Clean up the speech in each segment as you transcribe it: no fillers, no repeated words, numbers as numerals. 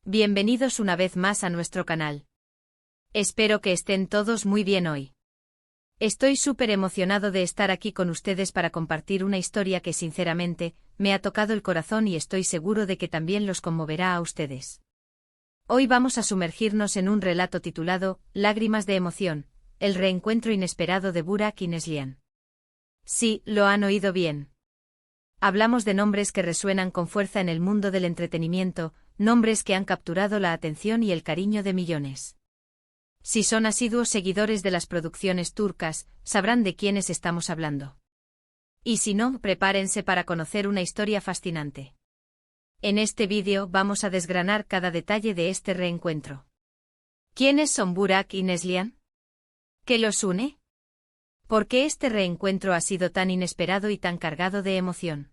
Bienvenidos una vez más a nuestro canal. Espero que estén todos muy bien hoy. Estoy súper emocionado de estar aquí con ustedes para compartir una historia que sinceramente me ha tocado el corazón y estoy seguro de que también los conmoverá a ustedes. Hoy vamos a sumergirnos en un relato titulado Lágrimas de emoción, el reencuentro inesperado de Burak y Neslihan. Sí, lo han oído bien. Hablamos de nombres que resuenan con fuerza en el mundo del entretenimiento, nombres que han capturado la atención y el cariño de millones. Si son asiduos seguidores de las producciones turcas, sabrán de quiénes estamos hablando. Y si no, prepárense para conocer una historia fascinante. En este vídeo vamos a desgranar cada detalle de este reencuentro. ¿Quiénes son Burak y Neslihan? ¿Qué los une? ¿Por qué este reencuentro ha sido tan inesperado y tan cargado de emoción?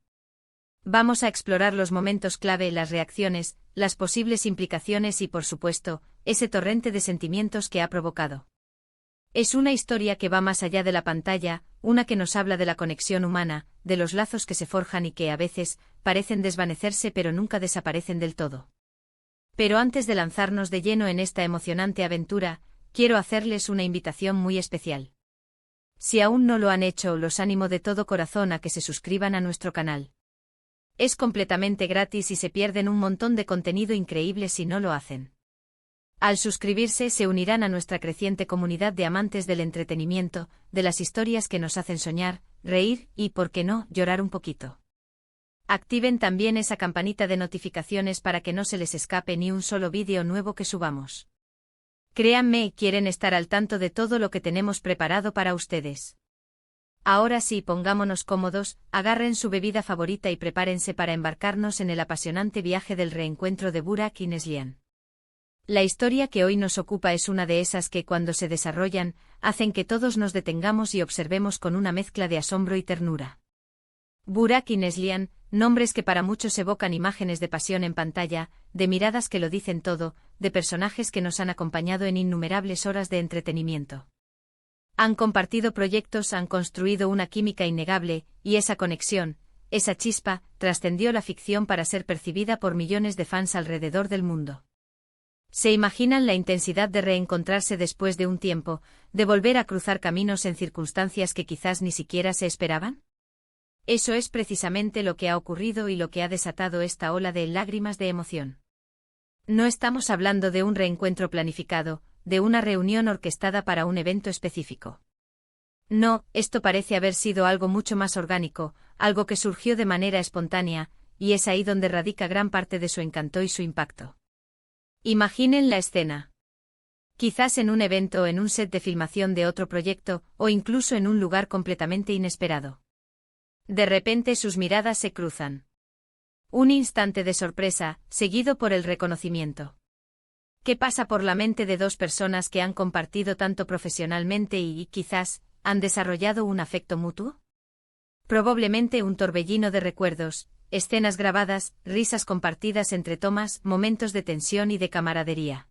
Vamos a explorar los momentos clave, las reacciones, las posibles implicaciones y, por supuesto, ese torrente de sentimientos que ha provocado. Es una historia que va más allá de la pantalla, una que nos habla de la conexión humana, de los lazos que se forjan y que a veces parecen desvanecerse pero nunca desaparecen del todo. Pero antes de lanzarnos de lleno en esta emocionante aventura, quiero hacerles una invitación muy especial. Si aún no lo han hecho, los animo de todo corazón a que se suscriban a nuestro canal. Es completamente gratis y se pierden un montón de contenido increíble si no lo hacen. Al suscribirse se unirán a nuestra creciente comunidad de amantes del entretenimiento, de las historias que nos hacen soñar, reír y, por qué no, llorar un poquito. Activen también esa campanita de notificaciones para que no se les escape ni un solo vídeo nuevo que subamos. Créanme, quieren estar al tanto de todo lo que tenemos preparado para ustedes. Ahora sí, pongámonos cómodos, agarren su bebida favorita y prepárense para embarcarnos en el apasionante viaje del reencuentro de Burak y Neslihan. La historia que hoy nos ocupa es una de esas que, cuando se desarrollan, hacen que todos nos detengamos y observemos con una mezcla de asombro y ternura. Burak y Neslihan, nombres que para muchos evocan imágenes de pasión en pantalla, de miradas que lo dicen todo, de personajes que nos han acompañado en innumerables horas de entretenimiento. Han compartido proyectos, han construido una química innegable, y esa conexión, esa chispa, trascendió la ficción para ser percibida por millones de fans alrededor del mundo. ¿Se imaginan la intensidad de reencontrarse después de un tiempo, de volver a cruzar caminos en circunstancias que quizás ni siquiera se esperaban? Eso es precisamente lo que ha ocurrido y lo que ha desatado esta ola de lágrimas de emoción. No estamos hablando de un reencuentro planificado, de una reunión orquestada para un evento específico. No, esto parece haber sido algo mucho más orgánico, algo que surgió de manera espontánea, y es ahí donde radica gran parte de su encanto y su impacto. Imaginen la escena. Quizás en un evento o en un set de filmación de otro proyecto, o incluso en un lugar completamente inesperado. De repente sus miradas se cruzan. Un instante de sorpresa, seguido por el reconocimiento. ¿Qué pasa por la mente de dos personas que han compartido tanto profesionalmente y, quizás, han desarrollado un afecto mutuo? Probablemente un torbellino de recuerdos, escenas grabadas, risas compartidas entre tomas, momentos de tensión y de camaradería.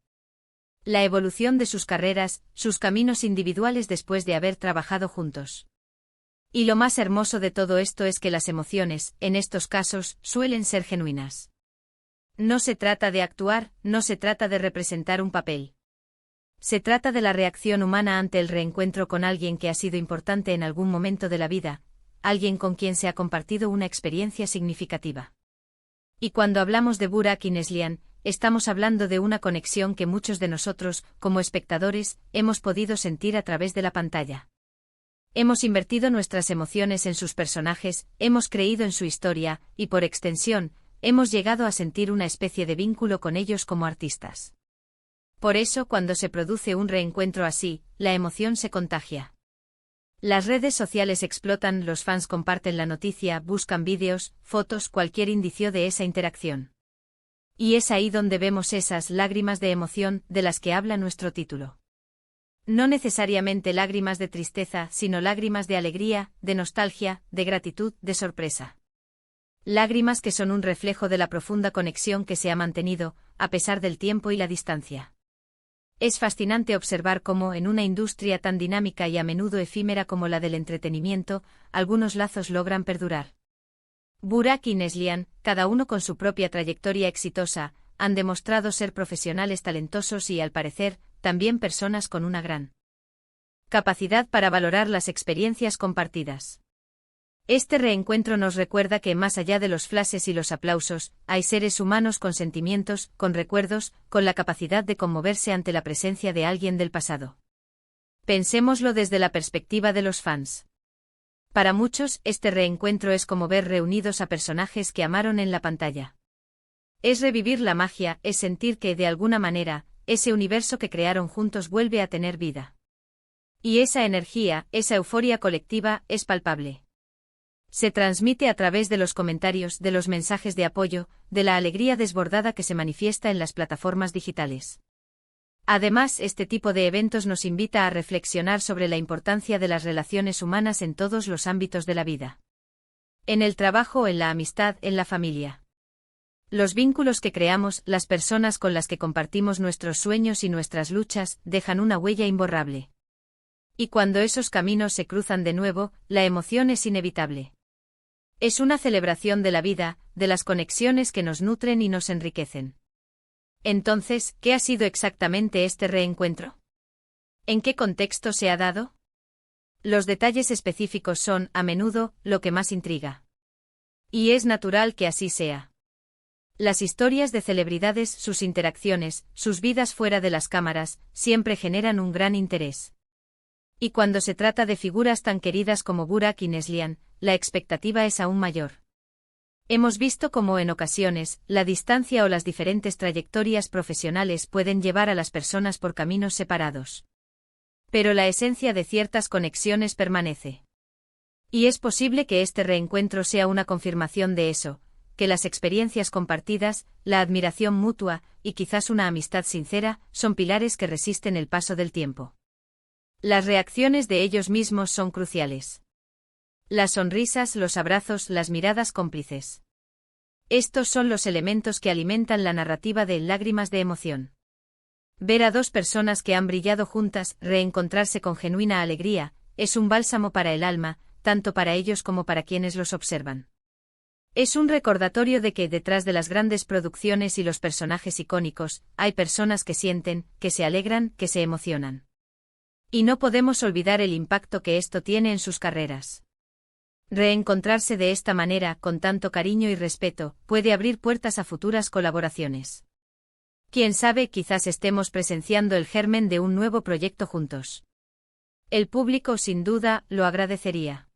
La evolución de sus carreras, sus caminos individuales después de haber trabajado juntos. Y lo más hermoso de todo esto es que las emociones, en estos casos, suelen ser genuinas. No se trata de actuar, no se trata de representar un papel. Se trata de la reacción humana ante el reencuentro con alguien que ha sido importante en algún momento de la vida, alguien con quien se ha compartido una experiencia significativa. Y cuando hablamos de Burak y Neslihan, estamos hablando de una conexión que muchos de nosotros, como espectadores, hemos podido sentir a través de la pantalla. Hemos invertido nuestras emociones en sus personajes, hemos creído en su historia, y por extensión, hemos llegado a sentir una especie de vínculo con ellos como artistas. Por eso, cuando se produce un reencuentro así, la emoción se contagia. Las redes sociales explotan, los fans comparten la noticia, buscan vídeos, fotos, cualquier indicio de esa interacción. Y es ahí donde vemos esas lágrimas de emoción de las que habla nuestro título. No necesariamente lágrimas de tristeza, sino lágrimas de alegría, de nostalgia, de gratitud, de sorpresa. Lágrimas que son un reflejo de la profunda conexión que se ha mantenido, a pesar del tiempo y la distancia. Es fascinante observar cómo, en una industria tan dinámica y a menudo efímera como la del entretenimiento, algunos lazos logran perdurar. Burak y Neslihan, cada uno con su propia trayectoria exitosa, han demostrado ser profesionales talentosos y, al parecer, también personas con una gran capacidad para valorar las experiencias compartidas. Este reencuentro nos recuerda que, más allá de los flashes y los aplausos, hay seres humanos con sentimientos, con recuerdos, con la capacidad de conmoverse ante la presencia de alguien del pasado. Pensémoslo desde la perspectiva de los fans. Para muchos, este reencuentro es como ver reunidos a personajes que amaron en la pantalla. Es revivir la magia, es sentir que, de alguna manera, ese universo que crearon juntos vuelve a tener vida. Y esa energía, esa euforia colectiva, es palpable. Se transmite a través de los comentarios, de los mensajes de apoyo, de la alegría desbordada que se manifiesta en las plataformas digitales. Además, este tipo de eventos nos invita a reflexionar sobre la importancia de las relaciones humanas en todos los ámbitos de la vida. En el trabajo, en la amistad, en la familia. Los vínculos que creamos, las personas con las que compartimos nuestros sueños y nuestras luchas, dejan una huella imborrable. Y cuando esos caminos se cruzan de nuevo, la emoción es inevitable. Es una celebración de la vida, de las conexiones que nos nutren y nos enriquecen. Entonces, ¿qué ha sido exactamente este reencuentro? ¿En qué contexto se ha dado? Los detalles específicos son, a menudo, lo que más intriga. Y es natural que así sea. Las historias de celebridades, sus interacciones, sus vidas fuera de las cámaras, siempre generan un gran interés. Y cuando se trata de figuras tan queridas como Burak y Neslihan, la expectativa es aún mayor. Hemos visto cómo en ocasiones, la distancia o las diferentes trayectorias profesionales pueden llevar a las personas por caminos separados. Pero la esencia de ciertas conexiones permanece. Y es posible que este reencuentro sea una confirmación de eso, que las experiencias compartidas, la admiración mutua, y quizás una amistad sincera, son pilares que resisten el paso del tiempo. Las reacciones de ellos mismos son cruciales. Las sonrisas, los abrazos, las miradas cómplices. Estos son los elementos que alimentan la narrativa de Lágrimas de emoción. Ver a dos personas que han brillado juntas, reencontrarse con genuina alegría, es un bálsamo para el alma, tanto para ellos como para quienes los observan. Es un recordatorio de que detrás de las grandes producciones y los personajes icónicos, hay personas que sienten, que se alegran, que se emocionan. Y no podemos olvidar el impacto que esto tiene en sus carreras. Reencontrarse de esta manera, con tanto cariño y respeto, puede abrir puertas a futuras colaboraciones. Quién sabe, quizás estemos presenciando el germen de un nuevo proyecto juntos. El público, sin duda, lo agradecería.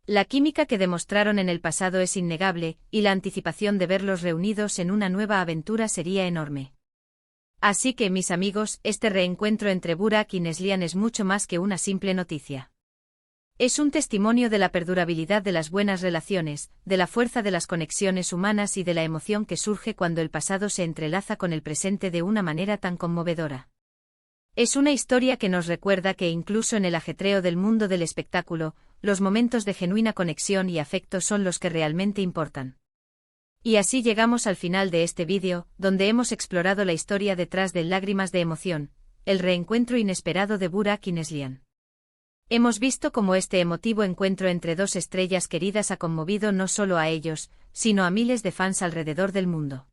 La química que demostraron en el pasado es innegable, y la anticipación de verlos reunidos en una nueva aventura sería enorme. Así que, mis amigos, este reencuentro entre Burak y Neslihan es mucho más que una simple noticia. Es un testimonio de la perdurabilidad de las buenas relaciones, de la fuerza de las conexiones humanas y de la emoción que surge cuando el pasado se entrelaza con el presente de una manera tan conmovedora. Es una historia que nos recuerda que incluso en el ajetreo del mundo del espectáculo, los momentos de genuina conexión y afecto son los que realmente importan. Y así llegamos al final de este vídeo, donde hemos explorado la historia detrás de Lágrimas de emoción, el reencuentro inesperado de Burak y Neslihan. Hemos visto cómo este emotivo encuentro entre dos estrellas queridas ha conmovido no solo a ellos, sino a miles de fans alrededor del mundo.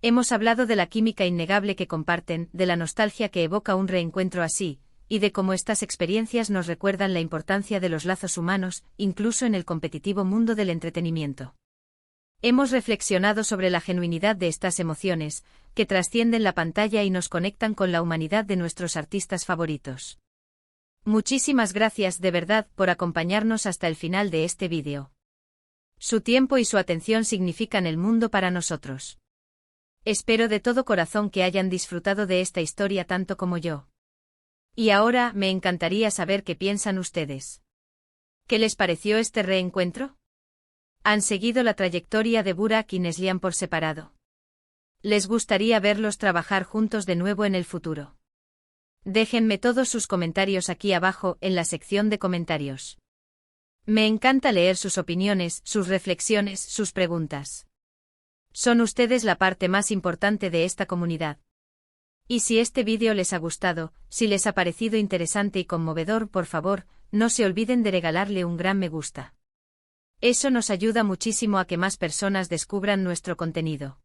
Hemos hablado de la química innegable que comparten, de la nostalgia que evoca un reencuentro así, y de cómo estas experiencias nos recuerdan la importancia de los lazos humanos, incluso en el competitivo mundo del entretenimiento. Hemos reflexionado sobre la genuinidad de estas emociones, que trascienden la pantalla y nos conectan con la humanidad de nuestros artistas favoritos. Muchísimas gracias de verdad por acompañarnos hasta el final de este vídeo. Su tiempo y su atención significan el mundo para nosotros. Espero de todo corazón que hayan disfrutado de esta historia tanto como yo. Y ahora, me encantaría saber qué piensan ustedes. ¿Qué les pareció este reencuentro? ¿Han seguido la trayectoria de Burak y Neslihan por separado? ¿Les gustaría verlos trabajar juntos de nuevo en el futuro? Déjenme todos sus comentarios aquí abajo, en la sección de comentarios. Me encanta leer sus opiniones, sus reflexiones, sus preguntas. Son ustedes la parte más importante de esta comunidad. Y si este vídeo les ha gustado, si les ha parecido interesante y conmovedor, por favor, no se olviden de regalarle un gran me gusta. Eso nos ayuda muchísimo a que más personas descubran nuestro contenido.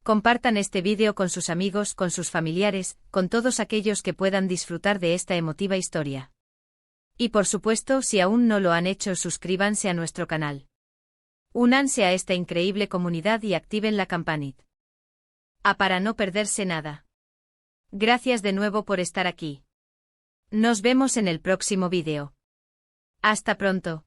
Compartan este vídeo con sus amigos, con sus familiares, con todos aquellos que puedan disfrutar de esta emotiva historia. Y por supuesto, si aún no lo han hecho, suscríbanse a nuestro canal. Únanse a esta increíble comunidad y activen la campanita. Para no perderse nada. Gracias de nuevo por estar aquí. Nos vemos en el próximo vídeo. Hasta pronto.